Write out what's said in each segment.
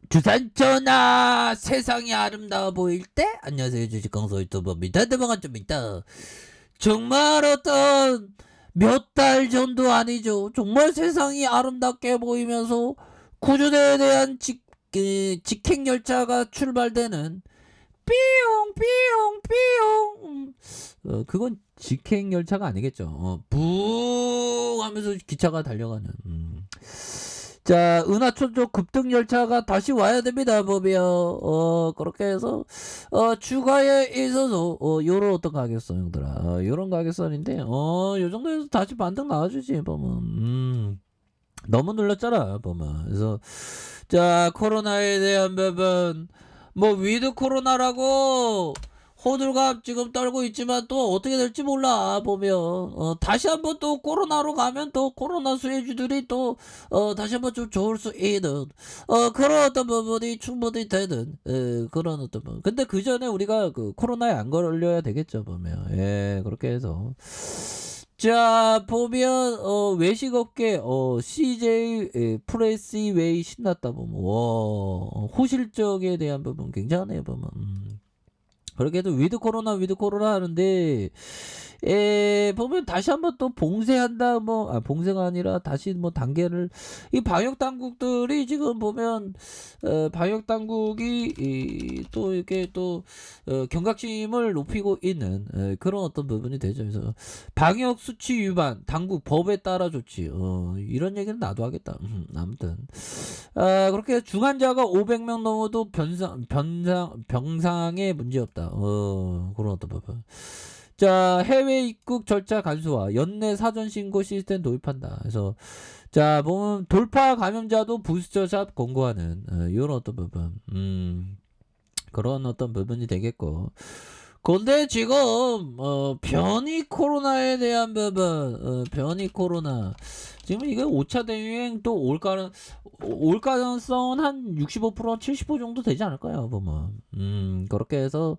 주산전화 세상이 아름다워 보일 때 안녕하세요 주식강사 유튜버입니다. 대방한점입니다. 정말 어떤 몇 달 전도 아니죠. 정말 세상이 아름답게 보이면서 구조대에 대한 직행 열차가 출발되는 삐용 삐용 삐용 그건 직행 열차가 아니겠죠. 붕 하면서 기차가 달려가는 자, 은하철도 급등 열차가 다시 와야 됩니다, 보면. 그렇게 해서, 주가에 있어서, 요런 어떤 가격선, 형들아. 요런 가격선인데, 요 정도에서 다시 반등 나와주지, 보면. 너무 눌렀잖아, 보면. 그래서, 자, 코로나에 대한 부분, 뭐, 위드 코로나라고, 호들갑 지금 떨고 있지만 또 어떻게 될지 몰라 보면 다시 한번 또 코로나로 가면 또 코로나 수혜주들이 또 다시 한번 좀 좋을 수 있는 그런 어떤 부분이 충분히 되는 그런 어떤 부분. 근데 그 전에 우리가 그 코로나에 안 걸려야 되겠죠 보면. 예, 그렇게 해서 자 보면 외식업계 CJ 프레시웨이 신났다 보면 와 호실적에 대한 부분 굉장하네요 보면. 그렇게 해도 위드 코로나 하는데 보면 다시 한번 또 봉쇄한다 봉쇄가 아니라 다시 뭐 단계를 이 방역 당국들이 지금 보면 방역 당국이 또 이렇게 또 경각심을 높이고 있는 그런 어떤 부분이 되죠. 그래서 방역 수치 위반 당국 법에 따라 조치 이런 얘기는 나도 하겠다. 아무튼 그렇게 중환자가 500명 넘어도 병상에 문제 없다. 그런 어떤 부분. 자, 해외 입국 절차 간소화, 연내 사전 신고 시스템 도입한다. 그래서 자, 보면 돌파 감염자도 부스터샷 권고하는 이런 어떤 부분. 그런 어떤 부분이 되겠고. 근데 지금 변이 코로나에 대한 부분, 변이 코로나 지금 이게 5차 대유행 또 올 가능성은 한 65%, 70% 정도 되지 않을까요? 보면 그렇게 해서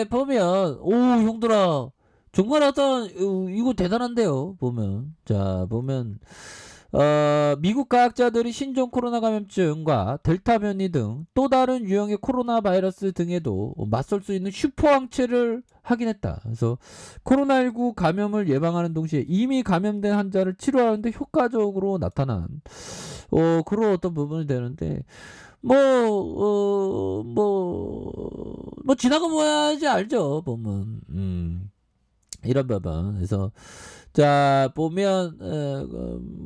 보면 오 형들아 정말 어떤 이거 대단한데요. 보면 자 보면 미국 과학자들이 신종 코로나 감염증과 델타 변이 등 또 다른 유형의 코로나 바이러스 등에도 맞설 수 있는 슈퍼 항체를 확인했다. 그래서 코로나19 감염을 예방하는 동시에 이미 감염된 환자를 치료하는데 효과적으로 나타난 그런 어떤 부분이 되는데 뭐 지나가 봐야지 알죠 보면 이런 부분. 그래서 자 보면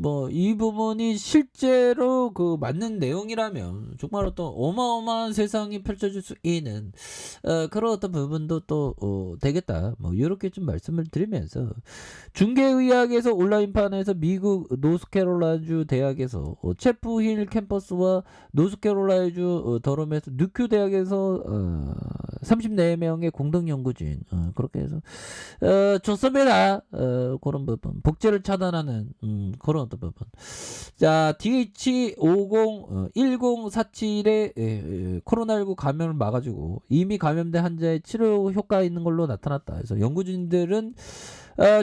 뭐 이 부분이 실제로 그 맞는 내용이라면 정말 어떤 어마어마한 세상이 펼쳐질 수 있는 그런 어떤 부분도 또 되겠다 뭐 이렇게 좀 말씀을 드리면서 중계의학에서 온라인판에서 미국 노스캐롤라주 대학에서 체프힐 캠퍼스와 노스캐롤라주 더럼에서 뉴큐 대학에서 34명의 공동 연구진 그렇게 해서 좋습니다. 그런 부분 복제를 차단하는 그런 어떤 부분. 자 DH501047의 코로나19 감염을 막아주고 이미 감염된 환자의 치료 효과 있는 걸로 나타났다. 그래서 연구진들은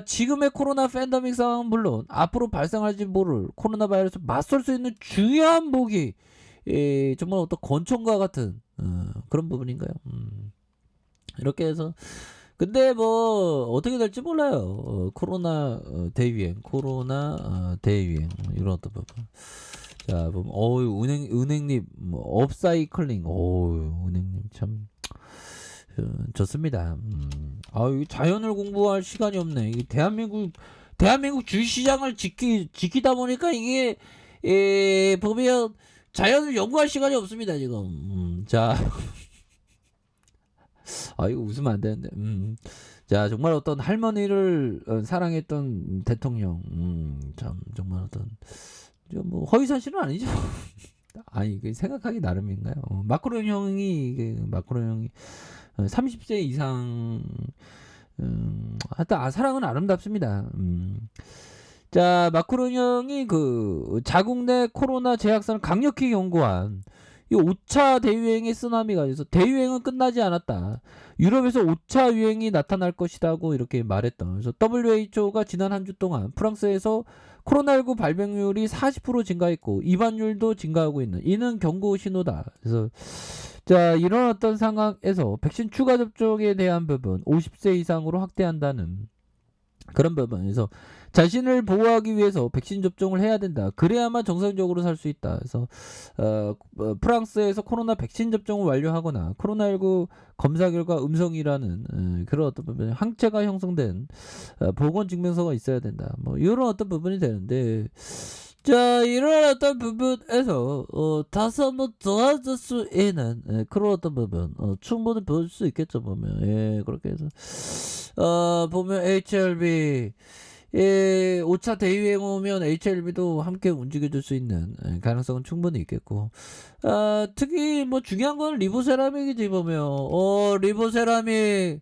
지금의 코로나 팬데믹 상황은 물론 앞으로 발생할지 모를 코로나 바이러스 맞설 수 있는 중요한 무기 정말 어떤 권총과 같은 그런 부분인가요? 이렇게 해서 근데 뭐 어떻게 될지 몰라요. 코로나 대유행 이런 어떤 부분. 자 보면 은행님 뭐 업사이클링 은행님 참 좋습니다. 자연을 공부할 시간이 없네. 이게 대한민국 주식시장을 지키다 보니까 이게 보면 자연을 연구할 시간이 없습니다 지금. 자. 이거 웃으면 안 되는데. 자, 정말 어떤 할머니를 사랑했던 대통령. 참, 정말 어떤, 뭐, 허위사실은 아니죠. 아니, 생각하기 나름인가요? 마크롱 형이 30세 이상, 하여튼, 사랑은 아름답습니다. 자, 마크롱 형이 자국 내 코로나 재확산을 강력히 경고한 이 5차 대유행의 쓰나미가 있어서 대유행은 끝나지 않았다. 유럽에서 5차 유행이 나타날 것이라고 이렇게 말했다. 그래서 WHO가 지난 한 주 동안 프랑스에서 코로나19 발병률이 40% 증가했고 입원율도 증가하고 있는 이는 경고 신호다. 그래서 자 이런 어떤 상황에서 백신 추가 접종에 대한 부분 50세 이상으로 확대한다는 그런 부분에서 자신을 보호하기 위해서 백신 접종을 해야 된다. 그래야만 정상적으로 살 수 있다. 그래서 프랑스에서 코로나 백신 접종을 완료하거나 코로나19 검사 결과 음성이라는 그런 어떤 부분 항체가 형성된 보건 증명서가 있어야 된다. 뭐 이런 어떤 부분이 되는데 자 이런 어떤 부분에서 다소 한번 도와줄 수 있는 그런 어떤 부분 충분히 볼 수 있겠죠 보면 예 그렇게 해서 보면 HLB 5차 대유행 오면 HLB도 함께 움직여줄 수 있는 가능성은 충분히 있겠고 특히 뭐 중요한 건 리보세라믹이지 보면 리보세라믹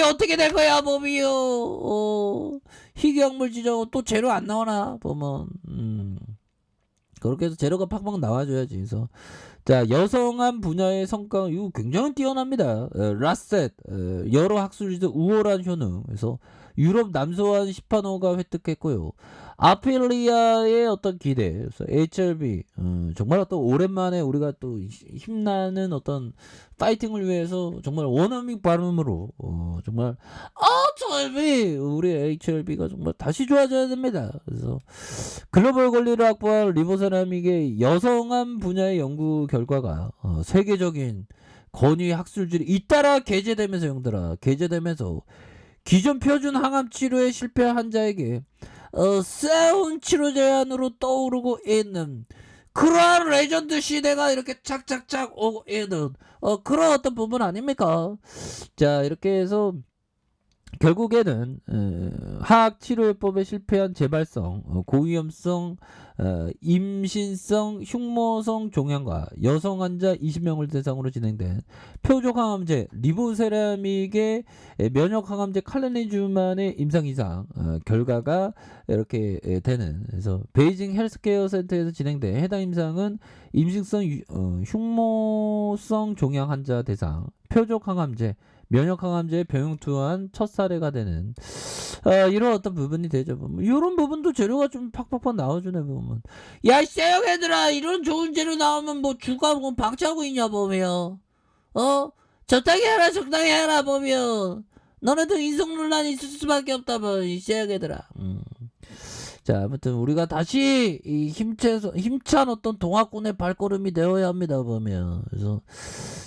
어떻게 될 거야 몸이요 희귀약물 지정 또 재료 안 나오나 보면 그렇게 해서 재료가 팍팍 나와줘야지. 그래서 자 여성한 분야의 성과 이거 굉장히 뛰어납니다. 라셋 여러 학술지도 우월한 효능. 그래서 유럽 남소한 시판호가 획득했고요. 아필리아의 어떤 기대. 그래서 HLB 정말 어떤 오랜만에 우리가 또 힘나는 어떤 파이팅을 위해서 정말 원어민 발음으로 정말 HLB 우리 HLB가 정말 다시 좋아져야 됩니다. 그래서 글로벌 권리를 확보할 리보세라믹의 여성한 분야의 연구 결과가 세계적인 권위 학술지를 잇따라 게재되면서 형들아 게재되면서 기존 표준 항암 치료에 실패한 환자에게 새로운 치료 제안으로 떠오르고 있는 그러한 레전드 시대가 이렇게 착착착 오고 있는 그런 어떤 부분 아닙니까? 자 이렇게 해서 결국에는 화학치료요법에 실패한 재발성, 고위험성, 임신성, 흉모성 종양과 여성 환자 20명을 대상으로 진행된 표적항암제 리보세라믹의 면역항암제 칼리니주만의 임상 이상 결과가 이렇게 되는 그래서 베이징 헬스케어 센터에서 진행된 해당 임상은 임신성 흉모성 종양 환자 대상 표적항암제 면역항암제의 병용 투여한 첫 사례가 되는 이런 어떤 부분이 되죠. 보면 이런 부분도 재료가 좀 팍팍팍 나와주네 보면. 야 쎄형 얘들아 이런 좋은 재료 나오면 뭐 주가 뭐 방치하고 있냐 보면 적당히 해라 보면 너네도 인성 논란이 있을 수밖에 없다 뭐 이 쎄형 얘들아. 자 아무튼 우리가 다시 이 힘찬 어떤 동화꾼의 발걸음이 되어야 합니다 보면. 그래서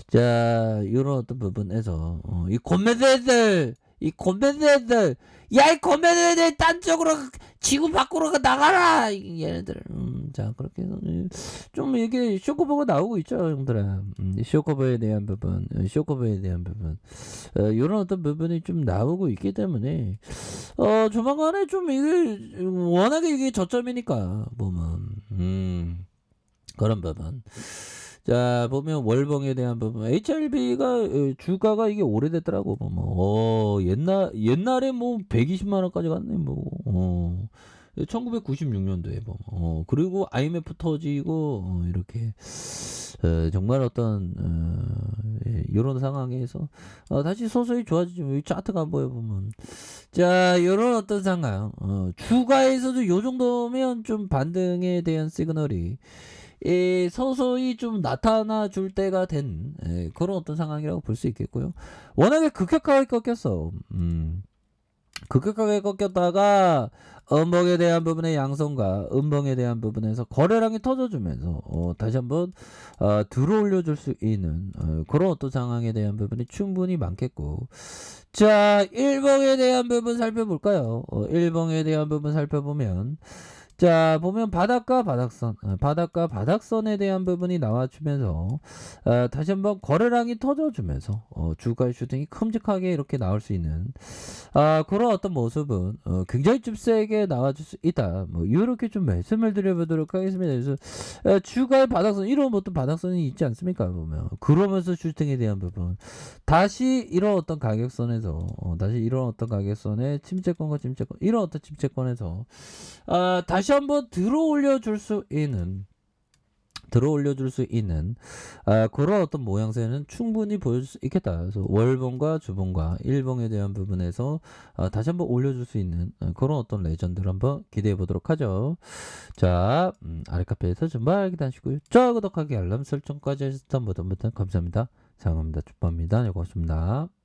자 이런 어떤 부분에서 이 고매대들 야 이 고매대들 딴 쪽으로 지구 밖으로 나가라 얘네들. 자 그렇게 해서 좀 이게 쇼커버가 나오고 있죠 형들아. 쇼커버에 대한 부분 이런 어떤 부분이 좀 나오고 있기 때문에 조만간에 좀 이게 워낙에 이게 저점이니까 보면 그런 부분. 자 보면 월봉에 대한 부분 HLB가 주가가 이게 오래됐더라고 보면 옛날에 뭐 120만 원까지 갔네 뭐 1996년도에 보면 그리고 IMF 터지고 이렇게 정말 어떤 이런 상황에서 다시 서서히 좋아지죠. 차트가 안 보여 보면 자 이런 어떤 상황 주가에서도 요 정도면 좀 반등에 대한 시그널이 서서히 좀 나타나 줄 때가 된 그런 어떤 상황이라고 볼 수 있겠고요. 워낙에 급격하게 꺾였어. 급격하게 꺾였다가 음봉에 대한 부분의 양성과 음봉에 대한 부분에서 거래량이 터져주면서 다시 한번 들어올려 줄 수 있는 그런 어떤 상황에 대한 부분이 충분히 많겠고 자 일봉에 대한 부분 살펴볼까요? 일봉에 대한 부분 살펴보면 자 보면 바닥과 바닥선에 대한 부분이 나와주면서 다시 한번 거래량이 터져주면서 주가의 슈팅이 큼직하게 이렇게 나올 수 있는 그런 어떤 모습은 굉장히 좀 세게 나와줄 수 있다. 뭐 이렇게 좀 말씀을 드려보도록 하겠습니다. 그래서 주가의 바닥선 이런 어떤 바닥선이 있지 않습니까? 보면 그러면서 슈팅에 대한 부분 다시 이런 어떤 가격선에서 침체권과 침체권 이런 어떤 침체권에서 다시 한번 들어올려 줄 수 있는 들어 올려줄 수 있는 그런 어떤 모양새는 충분히 보여줄 수 있겠다. 그래서 월봉과 주봉과 일봉에 대한 부분에서 다시 한번 올려줄 수 있는 그런 어떤 레전드를 한번 기대해 보도록 하죠. 자, 아래 카페에서 정말 기다리시고요. 저 구독하기 알람 설정까지 해주셨던 모든 분들 감사합니다. 사랑합니다. 축복합니다. 네, 고맙습니다.